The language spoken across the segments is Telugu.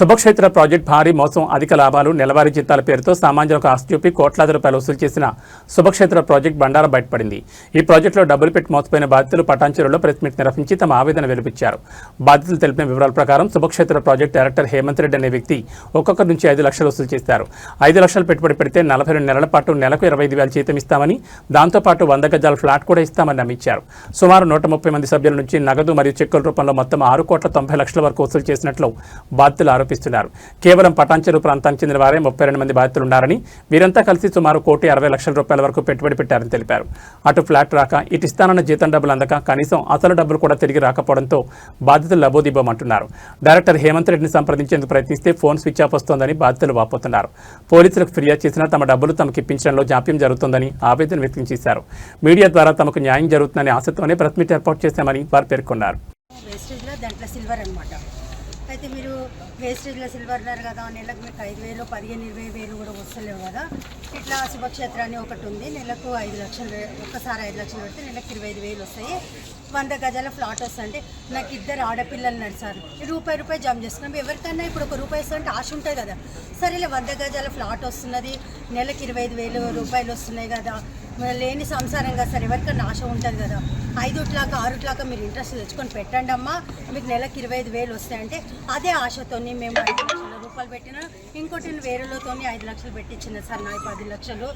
శుభక్షేత్ర ప్రాజెక్ట్ భారీ మోసం, అధిక లాభాలు, నెలవారీ జీతాల పేరుతో సామాన్యులకు ఆస్తి చూపి కోట్లాది రూపాయలు వసూలు చేసిన శుభక్షేత్ర ప్రాజెక్ట్ బండారం బయటపడింది. ఈ ప్రాజెక్టులో డబ్బులు పెట్టి మోసపోయిన బాధితులు పటాన్చెరులో ప్రెస్ మీట్ నిర్వహించి తమ ఆవేదన వెలిపించారు. బాధితులు తెలిపిన వివరాల ప్రకారం శుభక్షేత్ర ప్రాజెక్ట్ డైరెక్టర్ హేమంత్ రెడ్డి అనే వ్యక్తి ఒక్కొక్కరి నుంచి 5 లక్షలు వసూలు చేశారు. 5 లక్షలు పెట్టుబడి పెడితే 42 నెలల పాటు నెలకు 25,000 జీతం ఇస్తామని, దాంతోపాటు 100 గజాల ఫ్లాట్ కూడా ఇస్తామని నమ్మించారు. సుమారు 130 మంది సభ్యుల నుంచి నగదు మరియు చెక్కుల రూపంలో మొత్తం 6,90,00,000 వరకు వసూలు చేసినట్లు బాధితులు ఆరోపిస్తున్నారు. కేవలం పటాన్చెరు ప్రాంతానికి చెందిన వారే 32 మంది బాధితులు ఉన్నారని, వీరంతా కలిసి సుమారు 1,60,00,000 రూపాయల వరకు పెట్టుబడి పెట్టారని తెలిపారు. అటు ఫ్లాట్ రాక, ఇటు ఇస్తానన్న జీతం డబ్బులు అందక కనీసం అసలు డబ్బులు కూడా తిరిగి రాకపోవడంతో బాధితులు లబోదిబోమంటున్నారు. డైరెక్టర్ హేమంత్ రెడ్డిని సంప్రదించేందుకు ప్రయత్నిస్తే ఫోన్ స్విచ్ ఆఫ్ వస్తోందని బాధితులు వాపోతున్నారు. పోలీసులకు ఫిర్యాదు చేసినా తమ డబ్బులు తమకు ఇప్పించడంలో జాప్యం జరుగుతోందని ఆవేదన వ్యక్తం చేశారు. మీడియా ద్వారా తమకు న్యాయం జరుగుతుందనే ఆశతోనే ప్రెస్ మీట్ ఏర్పాటు చేశామని వారు పేర్కొన్నారు. అయితే మీరు వేస్టేజ్లో సిల్వర్ అన్నారు కదా, నెలకు మీకు 5,000, 15,000, 20,000 కూడా వస్తలేవు కదా. ఇట్లా శుభక్షేత్రాన్ని ఒకటి ఉంది, నెలకు 5 లక్షలు, ఒక్కసారి 5 లక్షలు పెడితే నెలకు 25,000 వస్తాయి. 100 గజాల ఫ్లాట్ వస్తుంటే నాకు 2 ఆడపిల్లలు నడిచారు. రూపాయి జమ చేసుకున్నాం. ఎవరికైనా ఇప్పుడు ₹1 వస్తుంటే ఆశ ఉంటుంది కదా. సరేలే 100 గజాల ఫ్లాట్ వస్తున్నది, నెలకు 25,000 రూపాయలు వస్తున్నాయి కదా, లేని సంసారం కదా సార్, ఎవరికైనా ఆశ ఉంటుంది కదా. 5 6 మీరు ఇంట్రెస్ట్ తెచ్చుకొని పెట్టండి అమ్మా, మీకు నెలకు 25,000 వస్తాయంటే అదే ఆశతోని మేము 5 లక్షల రూపాయలు పెట్టినా, ఇంకోటి వేరేలతో 5 లక్షలు పెట్టించిన సార్. నాకు 10 లక్షలు.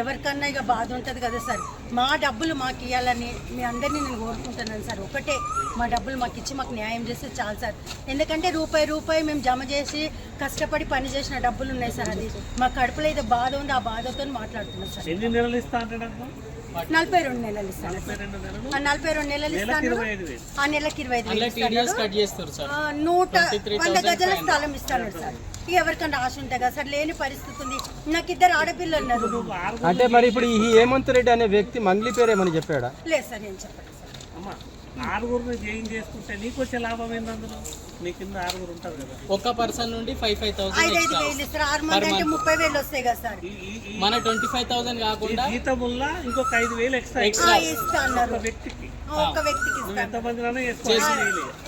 ఎవరికన్నా ఇక బాధ ఉంటుంది కదా సార్. మా డబ్బులు మాకు ఇవ్వాలని మీ అందరినీ నేను కోరుకుంటున్నాను సార్. ఒకటే, మా డబ్బులు మాకు ఇచ్చి మాకు న్యాయం చేస్తే చాలు సార్. ఎందుకంటే రూపాయి మేము జమ చేసి కష్టపడి పని చేసిన డబ్బులు ఉన్నాయి సార్. అది మా కడుపులో ఏదో బాధ ఉంది, ఆ బాధతో మాట్లాడుతున్నాం సార్. 42 నెలలు ఇస్తాను. 42 నెలలు ఇస్తాను. ఆ నెలకి 25,000 100 గజాల స్థలం ఇస్తాను సార్. ఎవరికన్నా ఆశ ఉంటాయి కదా సార్, లేని పరిస్థితి ఉంది. నాకు 2 ఆడపిల్లలు ఉన్నారు. అంటే మరి ఇప్పుడు ఈ హేమంత్ రెడ్డి అనే వ్యక్తి మంగ్లీ పేరు ఏమని చెప్పాడా? లేదు సార్, నేను చెప్పాను సార్. 6 జాయిన్ చేసుకుంటే నీకు వచ్చే లాభం ఏంది? అందులో మీ కింద 6 ఉంటారు కదా. ఒక పర్సన్ నుండి 5,000 5,000 ఇస్తారు. 6 మంది అంటే 30,000 వస్తాయి కదా సార్. మన 25,000 కాకుండా జీతముల్లా ఇంకొక 5,000 ఎక్స్ట్రా ఇస్తా అన్నారు. వ్యక్తికి ఒక వ్యక్తికి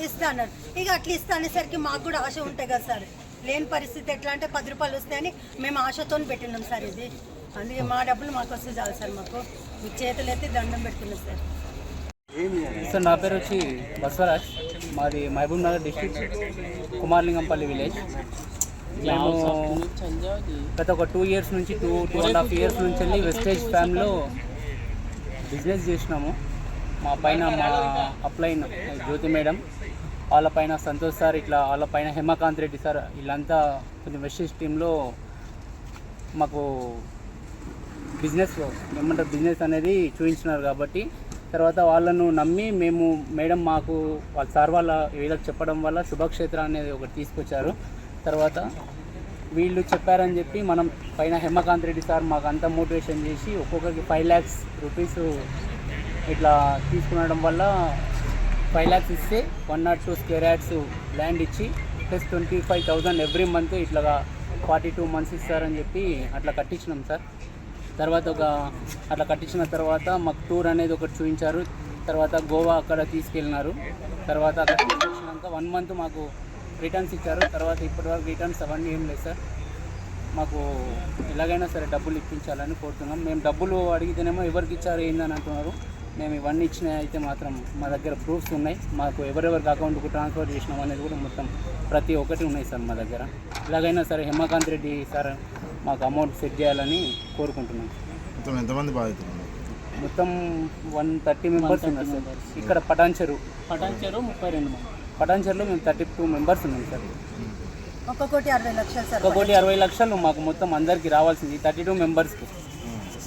ఇస్తా అన్నారు. ఇక అట్లా ఇస్తా అనేసరికి మాకు కూడా ఆశ ఉంటాయి కదా సార్. లేని పరిస్థితి ఎట్లా అంటే 10 రూపాయలు వస్తాయని మేము ఆశతో పెట్టినాం సార్. ఇది అందుకే మా డబ్బులు మాకు వస్తే చాలు సార్. మాకు మీ చేతులు ఎత్తి దండం పెడుతున్నాం సార్. సార్ నా పేరు వచ్చి బసవరాజ్, మాది మహబూబ్ నగర్ డిస్ట్రిక్ట్, కుమార్లింగంపల్లి విలేజ్. మేము గత ఒక 2 ఇయర్స్ నుంచి 2.5 ఇయర్స్ నుంచి వెళ్ళి వెస్టేజ్ ఫ్యామ్లో బిజినెస్ చేసినాము. మా పైన మా అప్లైన్ జ్యోతి మేడం, వాళ్ళ పైన సంతోష్ సార్, ఇట్లా వాళ్ళ పైన హేమకాంత్ రెడ్డి సార్, వీళ్ళంతా కొంచెం వెస్టేజ్ టీంలో మాకు బిజినెస్ అనేది చూపించినారు. కాబట్టి తర్వాత వాళ్ళను నమ్మి మేము మేడం మాకు వాళ్ళ సార్ వీళ్ళకి చెప్పడం వల్ల శుభక్షేత్ర అనేది ఒకటి తీసుకొచ్చారు. తర్వాత వీళ్ళు చెప్పారని చెప్పి మనం పైన హేమకాంత్ రెడ్డి సార్ మాకు అంతా మోటివేషన్ చేసి ఒక్కొక్కరికి 5 lakhs రూపీస్ ఇట్లా తీసుకునడం వల్ల 5 lakhs ఇస్తే 102 square yards ల్యాండ్ ఇచ్చి ప్లస్ 25,000 ఎవ్రీ మంత్ ఇట్లాగా 42 months ఇస్తారని చెప్పి అట్లా కట్టించినాం సార్. తర్వాత అట్లా కట్టించిన తర్వాత మాకు టూర్ అనేది ఒకటి చూపించారు. తర్వాత గోవా అక్కడ తీసుకెళ్ళినారు. తర్వాత అక్కడ తీసుకొచ్చినాక 1 month మాకు రిటర్న్స్ ఇచ్చారు. తర్వాత ఇప్పటివరకు రిటర్న్స్ అవన్నీ ఏం లేదు సార్. మాకు ఎలాగైనా సరే డబ్బులు ఇప్పించాలని కోరుతున్నాం. మేము డబ్బులు అడిగితేనేమో ఎవరికి ఇచ్చారు ఏందని అంటున్నారు. మేము ఇవన్నీ ఇచ్చినాయి అయితే మాత్రం మా దగ్గర ప్రూఫ్స్ ఉన్నాయి. మాకు ఎవరెవరికి అకౌంట్కు ట్రాన్స్ఫర్ చేసినాం అనేది కూడా మొత్తం ప్రతి ఒక్కటి ఉన్నాయి సార్ మా దగ్గర. ఎలాగైనా సరే హేమకాంత్ రెడ్డి సార్ మాకు అమౌంట్ సెట్ చేయాలని కోరుకుంటున్నాం. మొత్తం ఎంతమంది బాధితులు? మొత్తం 130 మెంబర్స్ ఉన్నారు సార్. ఇక్కడ పటాన్చెరు 32 మంది. పటాన్చెరులో మేము 32 మెంబర్స్ ఉన్నాం సార్. 1,60,00,000 సార్. 1,60,00,000 మాకు మొత్తం అందరికీ రావాల్సింది 32 మెంబర్స్కి.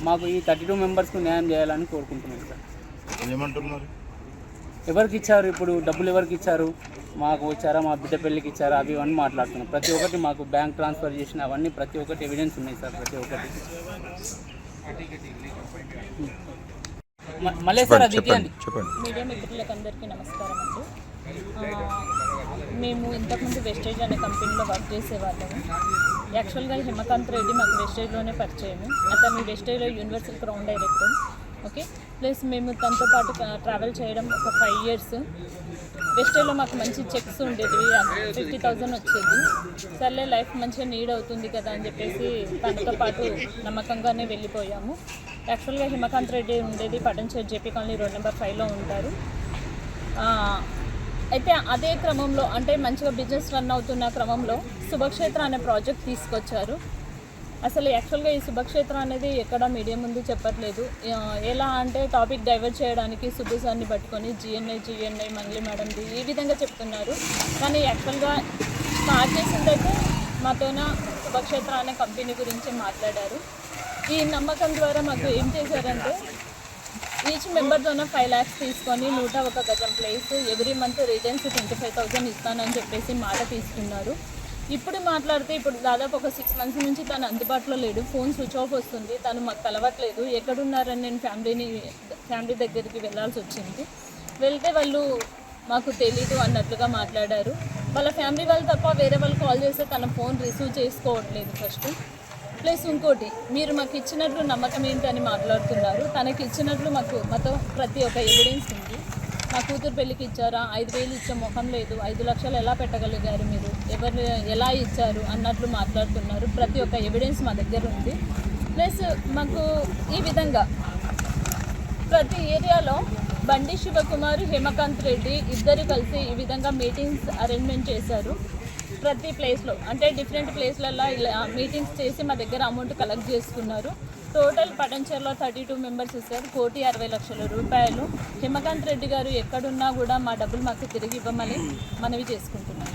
మాకు ఈ 32 మెంబర్స్కు న్యాయం చేయాలని కోరుకుంటున్నాం సార్. ఏమంటున్నారు? ఎవరికి ఇచ్చారు, ఇప్పుడు డబ్బులు ఎవరికి ఇచ్చారు, మాకు వచ్చారా, మా బిడ్డ పెళ్ళికి ఇచ్చారా, అవి ఇవన్నీ మాట్లాడుతున్నాం. ప్రతి ఒక్కటి మాకు బ్యాంక్ ట్రాన్స్ఫర్ చేసిన అవన్నీ ప్రతి ఒక్కటి ఎవిడెన్స్ ఉన్నాయి సార్. ప్రతి ఒక్కటి మళ్ళీ సార్ అది చెప్పండి. మీడియా మిత్రులకు అందరికీ నమస్కారం అండి. మేము ఇంతకుముందు వెస్టేజ్ అనే కంపెనీలో వర్క్ చేసేవాళ్ళము. యాక్చువల్గా హేమకాంత్ రెడ్డి మాకు వెస్టేజ్లోనే పరిచయం. అతను వెస్టేజ్లో universal crown director. Okay, plus మేము తనతో పాటు ట్రావెల్ చేయడం ఒక 5 years. వెస్టర్లో మాకు మంచి చెక్స్ ఉండేవి, 50,000 వచ్చేది. సర్లే లైఫ్ మంచిగా నీడ్ అవుతుంది కదా అని చెప్పేసి తనతో పాటు నమ్మకంగానే వెళ్ళిపోయాము. యాక్చువల్గా హిమకాంత్ రెడ్డి ఉండేది Patancheru JP colony road number 5లో ఉంటారు. అయితే అదే క్రమంలో అంటే మంచిగా బిజినెస్ రన్ అవుతున్న క్రమంలో శుభక్షేత్ర అనే ప్రాజెక్ట్ తీసుకొచ్చారు. అసలు యాక్చువల్గా ఈ శుభక్షేత్ర అనేది ఎక్కడ మీడియా ముందు చెప్పట్లేదు. ఎలా అంటే టాపిక్ డైవర్ట్ చేయడానికి సుబ్బు సార్ని పట్టుకొని జిఎన్ఐ మంగ్లీ మేడంది ఈ విధంగా చెప్తున్నారు. కానీ యాక్చువల్గా స్టార్ట్ చేసిందైతే మాతోన శుభక్షేత్ర అనే కంపెనీ గురించి మాట్లాడారు. ఈ నమ్మకం ద్వారా మాకు ఏం చేశారంటే ఈచ్ మెంబర్తోన 5 lakhs తీసుకొని 101 గజం ప్లేస్ ఎవ్రీ మంత్ రిటర్న్స్ 25,000 ఇస్తానని చెప్పేసి మాట తీసుకున్నారు. ఇప్పుడు మాట్లాడితే ఇప్పుడు దాదాపు ఒక 6 months నుంచి తను అందుబాటులో లేడు, ఫోన్ స్విచ్ ఆఫ్ వస్తుంది, తను మాకు కలవట్లేదు. ఎక్కడున్నారని నేను ఫ్యామిలీ దగ్గరికి వెళ్ళాల్సి వచ్చింది. వెళ్తే వాళ్ళు మాకు తెలీదు అన్నట్లుగా మాట్లాడారు. వాళ్ళ ఫ్యామిలీ వాళ్ళు తప్ప వేరే వాళ్ళు కాల్ చేస్తే తన ఫోన్ రిసీవ్ చేసుకోవట్లేదు ఫస్ట్. ప్లస్ ఇంకోటి, మీరు మాకు ఇచ్చినట్లు నమ్మకం ఏంటని మాట్లాడుతున్నారు. తనకి ఇచ్చినట్లు మాతో ప్రతి ఒక్క ఎవిడెన్స్ ఉంది. మా కూతురు పెళ్ళికి ఇచ్చారా, 5,000 ఇచ్చే మొహం లేదు, 5 లక్షలు ఎలా పెట్టగలిగారు మీరు, ఎవరు ఎలా ఇచ్చారు అన్నట్లు మాట్లాడుతున్నారు. ప్రతి ఒక్క ఎవిడెన్స్ మా దగ్గర ఉంది. ప్లస్ మాకు ఈ విధంగా ప్రతి ఏరియాలో బండి శివకుమార్, హిమకాంత్ రెడ్డి ఇద్దరు కలిసి ఈ విధంగా మీటింగ్స్ అరేంజ్మెంట్ చేశారు. ప్రతి ప్లేస్లో అంటే డిఫరెంట్ ప్లేస్లలో ఇలా మీటింగ్స్ చేసి మా దగ్గర అమౌంట్ కలెక్ట్ చేసుకున్నారు. టోటల్ పటంచేరులో 32 members ఇస్తారు, 1,60,00,000 రూపాయలు. హిమకాంత్ రెడ్డి గారు ఎక్కడున్నా కూడా మా డబ్బులు మాకు తిరిగి ఇవ్వమని మనవి చేసుకుంటున్నాను.